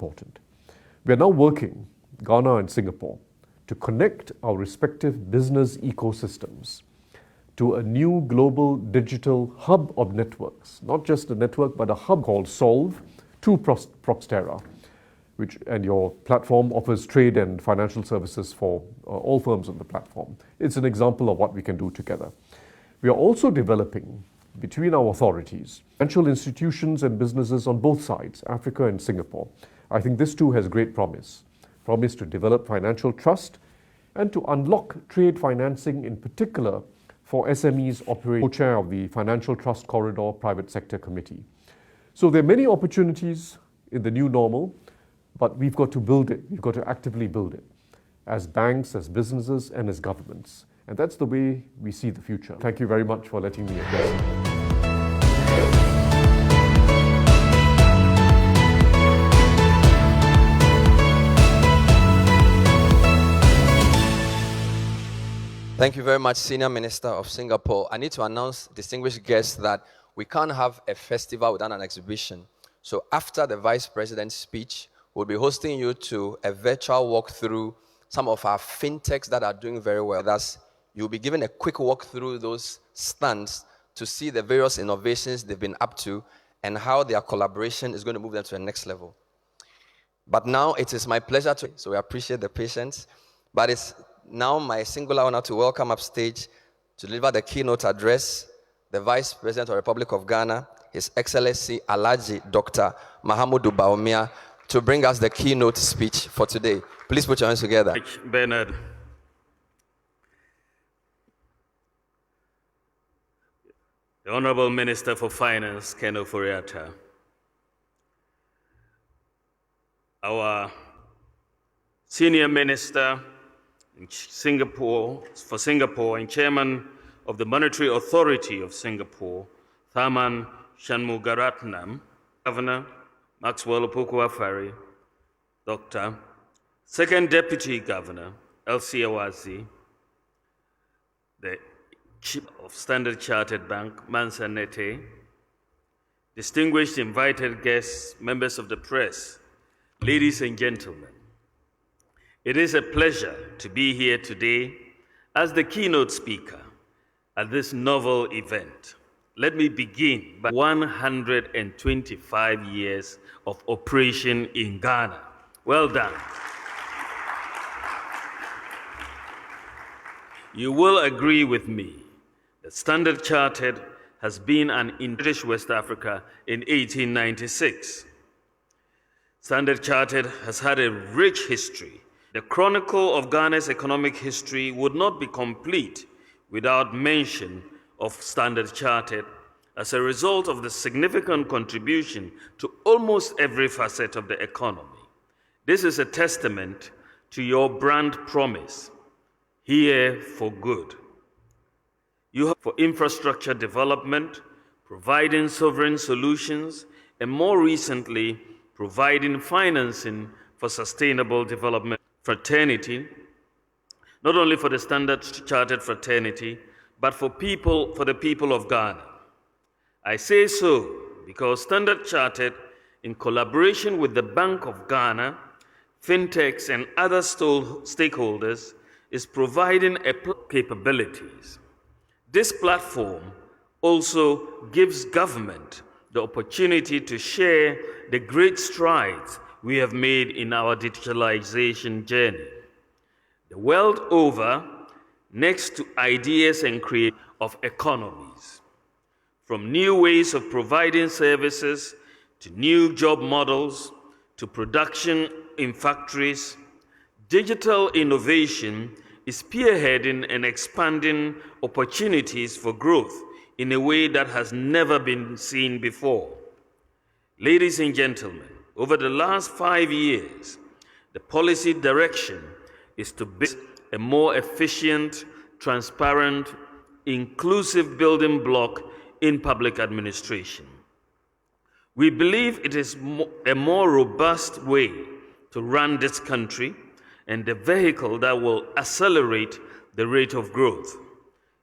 important. We are now working, Ghana and Singapore, to connect our respective business ecosystems to a new global digital hub of networks, not just a network, but a hub called Solve to Proxterra, and your platform offers trade and financial services for all firms on the platform. It's an example of what we can do together. We are also developing, between our authorities, financial institutions and businesses on both sides, Africa and Singapore. I think this too has great promise to develop financial trust and to unlock trade financing, in particular for SMEs operating, co-chair of the Financial Trust Corridor Private Sector Committee. So there are many opportunities in the new normal, but we've got to build it. We've got to actively build it as banks, as businesses, and as governments. And that's the way we see the future. Thank you very much for letting me address you. Thank you very much, Senior Minister of Singapore. I need to announce, distinguished guests, that we can't have a festival without an exhibition. So after the Vice President's speech, we'll be hosting you to a virtual walk through some of our fintechs that are doing very well. Thus, you'll be given a quick walk through those stands to see the various innovations they've been up to and how their collaboration is going to move them to the next level. But now it is my pleasure to, so we appreciate the patience, but it's now my singular honor to welcome upstage to deliver the keynote address, the Vice President of the Republic of Ghana, His Excellency Alhaji Dr. Mahamudu Bawumia, to bring us the keynote speech for today. Please put your hands together. Bernard. The Honorable Minister for Finance, Ken Ofori-Atta. Our Senior Minister in Singapore and Chairman of the Monetary Authority of Singapore, Tharman Shanmugaratnam, Governor Maxwell Opoku-Afari, Dr. Second Deputy Governor Elsie Awazi, the Chief of Standard Chartered Bank, Mansa Nete, distinguished invited guests, members of the press, ladies and gentlemen. It is a pleasure to be here today as the keynote speaker at this novel event. Let me begin by 125 years of operation in Ghana. Well done. You will agree with me that Standard Chartered has been in British West Africa in 1896. Standard Chartered has had a rich history. The chronicle of Ghana's economic history would not be complete without mention of Standard Chartered as a result of the significant contribution to almost every facet of the economy. This is a testament to your brand promise, here for good. You have for infrastructure development, providing sovereign solutions, and more recently, providing financing for sustainable development. Fraternity, not only for the Standard Chartered fraternity, but for the people of Ghana. I say so because Standard Chartered, in collaboration with the Bank of Ghana, Fintechs, and other stakeholders, is providing capabilities. This platform also gives government the opportunity to share the great strides we have made in our digitalization journey. The world over, next to ideas and creation of economies, from new ways of providing services to new job models to production in factories, digital innovation is spearheading and expanding opportunities for growth in a way that has never been seen before. Ladies and gentlemen, over the last 5 years, the policy direction is to build a more efficient, transparent, inclusive building block in public administration. We believe it is a more robust way to run this country and the vehicle that will accelerate the rate of growth.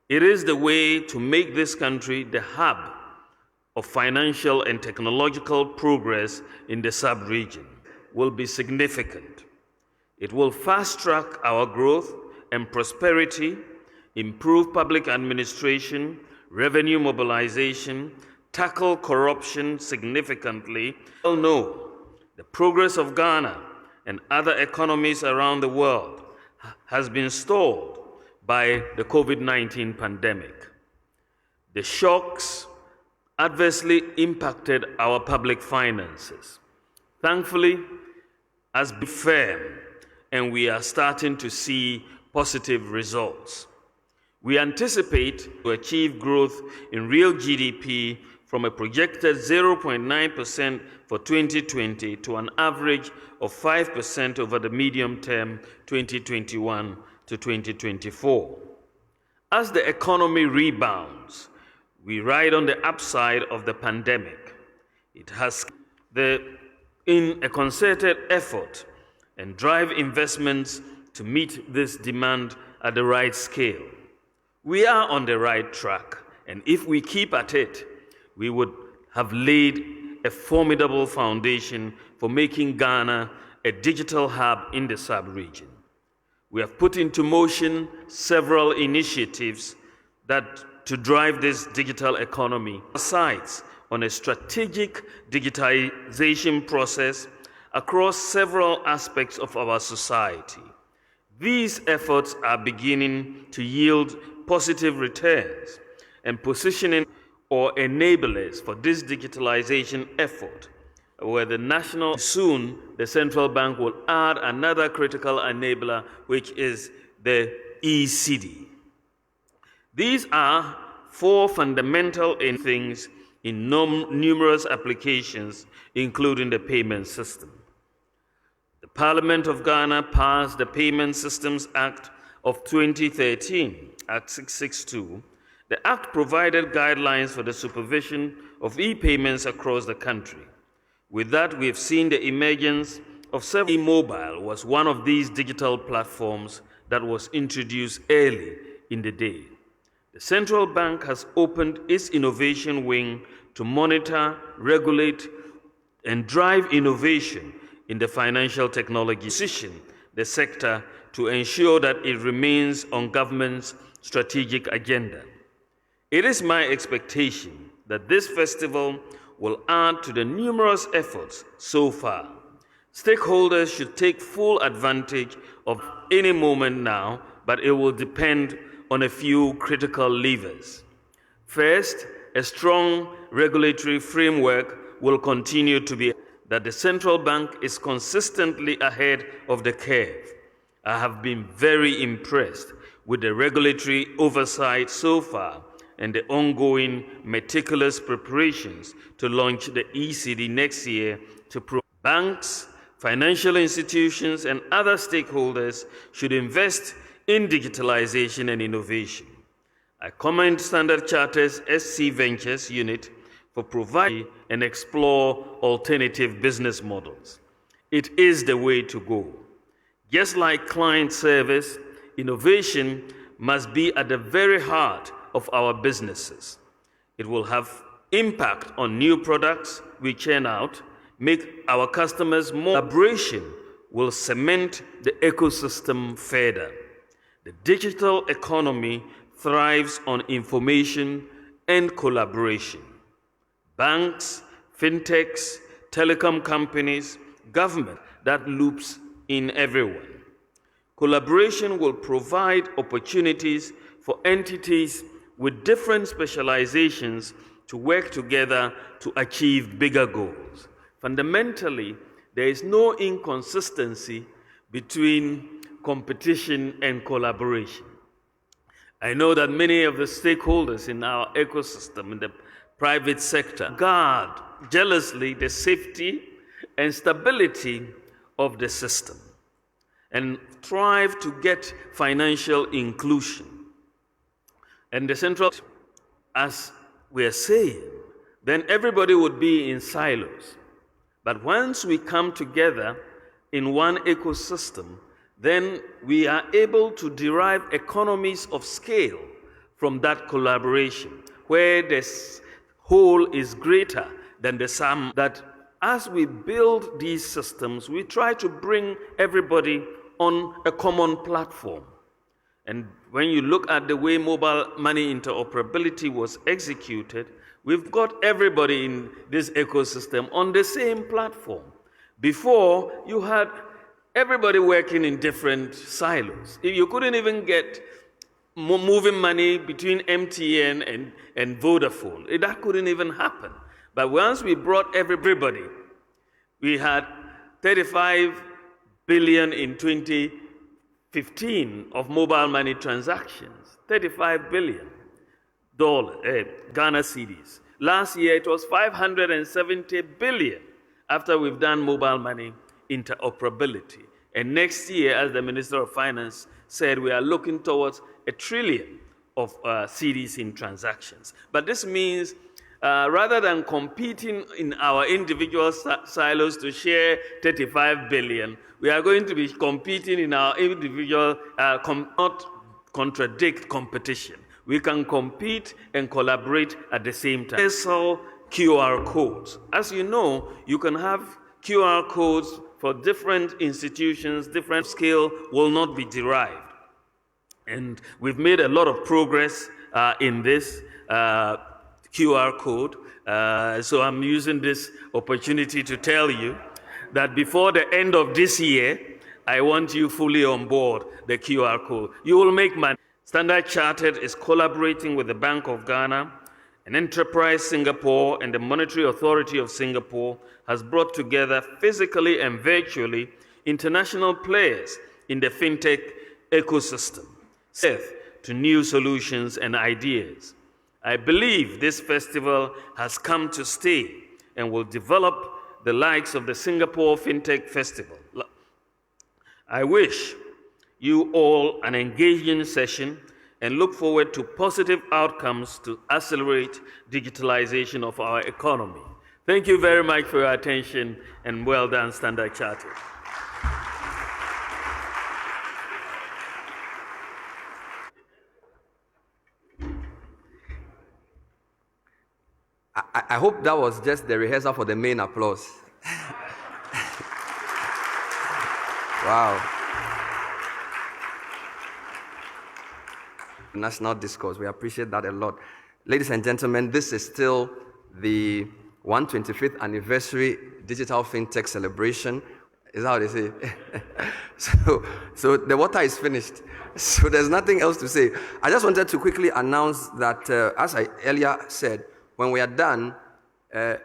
It is the way to make this country the hub of financial and technological progress in the sub-region. will be significant. It will fast-track our growth and prosperity, improve public administration, revenue mobilization, tackle corruption significantly. We all know the progress of Ghana and other economies around the world has been stalled by the COVID-19 pandemic. The shocks adversely impacted our public finances. Thankfully, as been firm, and we are starting to see positive results. We anticipate to achieve growth in real GDP from a projected 0.9% for 2020 to an average of 5% over the medium term 2021 to 2024. As the economy rebounds, we ride on the upside of the pandemic. It has in a concerted effort and drive investments to meet this demand at the right scale. We are on the right track, and if we keep at it, we would have laid a formidable foundation for making Ghana a digital hub in the sub-region. We have put into motion several initiatives to drive this digital economy, sites on a strategic digitization process across several aspects of our society. These efforts are beginning to yield positive returns and positioning or enablers for this digitalization effort, where soon the central bank will add another critical enabler, which is the ECD. These are four fundamental things in numerous applications, including the payment system. The Parliament of Ghana passed the Payment Systems Act of 2013, Act 662. The Act provided guidelines for the supervision of e-payments across the country. With that, we have seen the emergence of several. E-mobile was one of these digital platforms that was introduced early in the day. The central bank has opened its innovation wing to monitor, regulate, and drive innovation in the financial technology, position the sector to ensure that it remains on government's strategic agenda. It is my expectation that this festival will add to the numerous efforts so far. Stakeholders should take full advantage of any moment now, but it will depend on a few critical levers. First, a strong regulatory framework will continue to be that the central bank is consistently ahead of the curve. I have been very impressed with the regulatory oversight so far and the ongoing meticulous preparations to launch the ECD next year to banks, financial institutions, and other stakeholders should invest in digitalization and innovation. I commend Standard Chartered's SC Ventures unit for providing and explore alternative business models. It is the way to go. Just like client service, innovation must be at the very heart of our businesses. It will have impact on new products we churn out, make our customers more. Collaboration will cement the ecosystem further. The digital economy thrives on information and collaboration. Banks, fintechs, telecom companies, government, that loops in everyone. Collaboration will provide opportunities for entities with different specializations to work together to achieve bigger goals. Fundamentally, there is no inconsistency between competition and collaboration. I know that many of the stakeholders in our ecosystem, in the private sector, guard jealously the safety and stability of the system and strive to get financial inclusion. And the central, as we are saying, then everybody would be in silos. But once we come together in one ecosystem, then we are able to derive economies of scale from that collaboration, where the whole is greater than the sum that as we build these systems, we try to bring everybody on a common platform. And when you look at the way mobile money interoperability was executed, we've got everybody in this ecosystem on the same platform. Before, you had everybody working in different silos. You couldn't even get moving money between MTN and Vodafone. That couldn't even happen. But once we brought everybody, we had 35 billion in 2015 of mobile money transactions, $35 billion Ghana cedis. Last year it was 570 billion after we've done mobile money interoperability. And next year, as the Minister of Finance said, we are looking towards 1 trillion of cedis in transactions. But this means rather than competing in our individual silos to share 35 billion, we are going to be competing in our individual, not contradict competition. We can compete and collaborate at the same time. Universal QR codes. As you know, you can have QR codes for different institutions, different scale will not be derived. And we've made a lot of progress in this QR code. So I'm using this opportunity to tell you that before the end of this year, I want you fully on board the QR code. You will make money. Standard Chartered is collaborating with the Bank of Ghana, and Enterprise Singapore and the Monetary Authority of Singapore has brought together physically and virtually international players in the fintech ecosystem to new solutions and ideas. I believe this festival has come to stay and will develop the likes of the Singapore Fintech Festival. I wish you all an engaging session and look forward to positive outcomes to accelerate digitalization of our economy. Thank you very much for your attention, and well done, Standard Chartered. I hope that was just the rehearsal for the main applause. Wow. National discourse. We appreciate that a lot. Ladies and gentlemen, this is still the 125th anniversary digital fintech celebration. Is that how they say? So the water is finished. So there's nothing else to say. I just wanted to quickly announce that, as I earlier said, when we are done,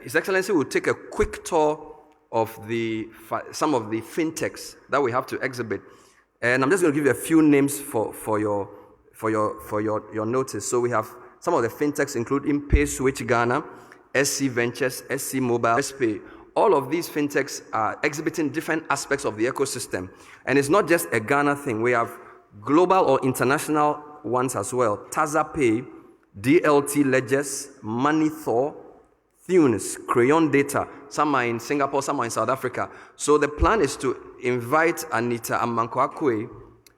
His Excellency will take a quick tour of some of the fintechs that we have to exhibit. And I'm just going to give you a few names for your notice. So we have some of the fintechs including PaySwitch Ghana, SC Ventures, SC Mobile, SPay. All of these fintechs are exhibiting different aspects of the ecosystem. And it's not just a Ghana thing. We have global or international ones as well. TazaPay, DLT Ledgers, MoneyThor, Thunes, Crayon Data. Some are in Singapore, some are in South Africa. So the plan is to invite Anita Amankwakwe.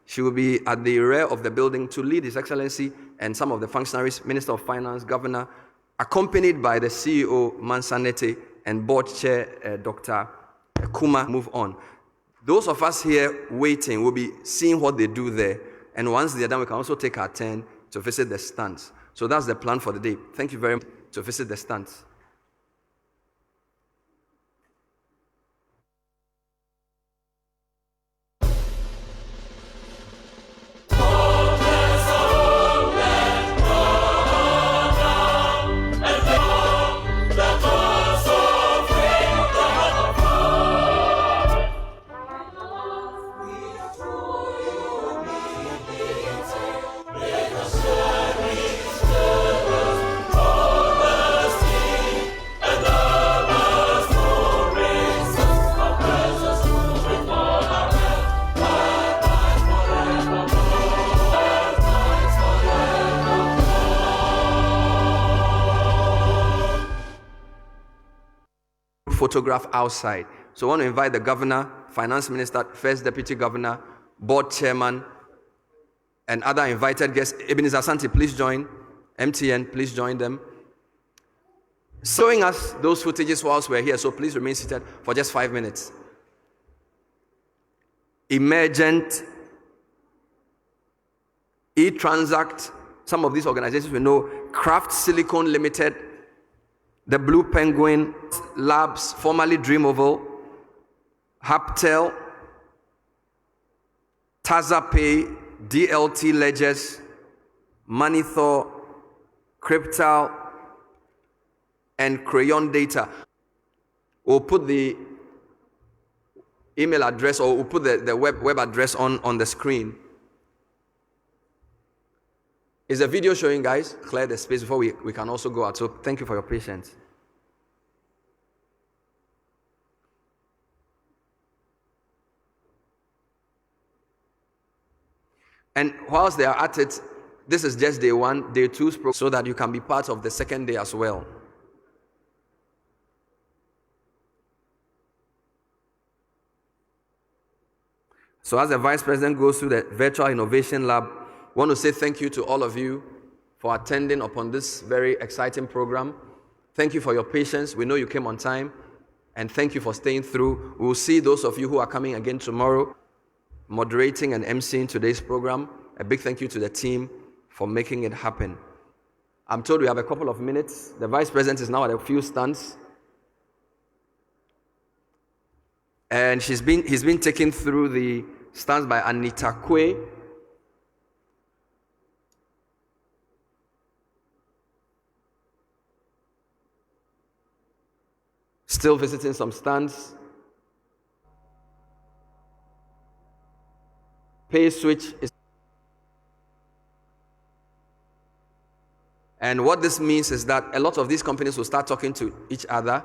She will be at the rear of the building to lead His Excellency and some of the functionaries, Minister of Finance, Governor, accompanied by the CEO, Mansanete, and Board Chair, Dr. Kuma, move on. Those of us here waiting will be seeing what they do there. And once they're done, we can also take our turn to visit the stands. So that's the plan for the day. Thank you very much to visit the stands. Photograph outside. So I want to invite the governor, finance minister, first deputy governor, board chairman, and other invited guests. Ebenezer Asante, please join. MTN, please join them. showing us those footages whilst we're here, so please remain seated for just 5 minutes. Emergent, eTransact, some of these organizations we know, Craft Silicon Limited, the Blue Penguin Labs, formerly Dreamoval, Haptel, TazaPay, DLT Ledgers, Moneythor, Cryptal, and Crayon Data. We'll put the email address, or we'll put the web address on the screen. Is the video showing, guys? Clear the space before we can also go out. So thank you for your patience. And whilst they are at it, this is just day 1, day 2, so that you can be part of the second day as well. So as the Vice President goes through the Virtual Innovation Lab, I want to say thank you to all of you for attending upon this very exciting program. Thank you for your patience. We know you came on time. And thank you for staying through. We will see those of you who are coming again tomorrow, moderating and emceeing today's program. A big thank you to the team for making it happen. I'm told we have a couple of minutes. The Vice President is now at a few stands. And he's been taken through the stands by Anita Kwe. Still visiting some stands. Pay switch is. And what this means is that a lot of these companies will start talking to each other